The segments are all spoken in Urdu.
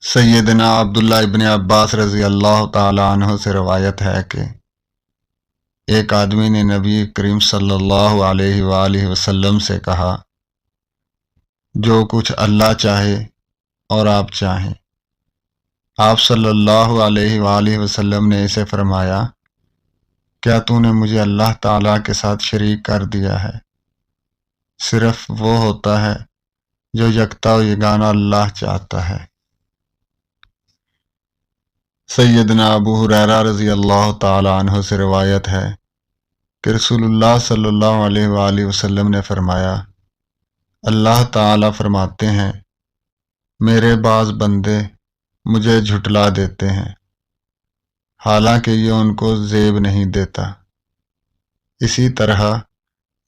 سیدنا عبداللہ ابن عباس رضی اللہ تعالی عنہ سے روایت ہے کہ ایک آدمی نے نبی کریم صلی اللہ علیہ وآلہ وسلم سے کہا، جو کچھ اللہ چاہے اور آپ چاہیں۔ آپ صلی اللہ علیہ وآلہ وسلم نے اسے فرمایا، کیا تو نے مجھے اللہ تعالیٰ کے ساتھ شریک کر دیا ہے؟ صرف وہ ہوتا ہے جو یکتا و یگانہ اللہ چاہتا ہے۔ سیدنا ابو ہریرہ رضی اللہ تعالی عنہ سے روایت ہے کہ رسول اللہ صلی اللہ علیہ وآلہ وسلم نے فرمایا، اللہ تعالیٰ فرماتے ہیں، میرے بعض بندے مجھے جھٹلا دیتے ہیں، حالانکہ یہ ان کو زیب نہیں دیتا۔ اسی طرح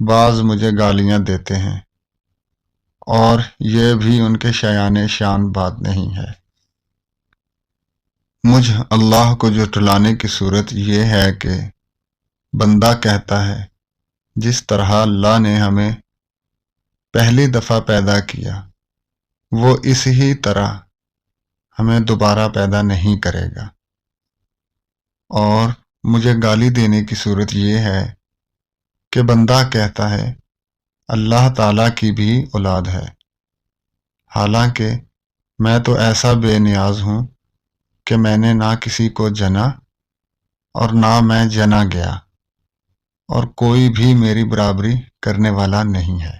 بعض مجھے گالیاں دیتے ہیں، اور یہ بھی ان کے شایان شان بات نہیں ہے۔ مجھ اللہ کو جھٹلانے کی صورت یہ ہے کہ بندہ کہتا ہے، جس طرح اللہ نے ہمیں پہلی دفعہ پیدا کیا، وہ اس ہی طرح ہمیں دوبارہ پیدا نہیں کرے گا۔ اور مجھے گالی دینے کی صورت یہ ہے کہ بندہ کہتا ہے، اللہ تعالیٰ کی بھی اولاد ہے، حالانکہ میں تو ایسا بے نیاز ہوں کہ میں نے نہ کسی کو جنا اور نہ میں جنا گیا، اور کوئی بھی میری برابری کرنے والا نہیں ہے۔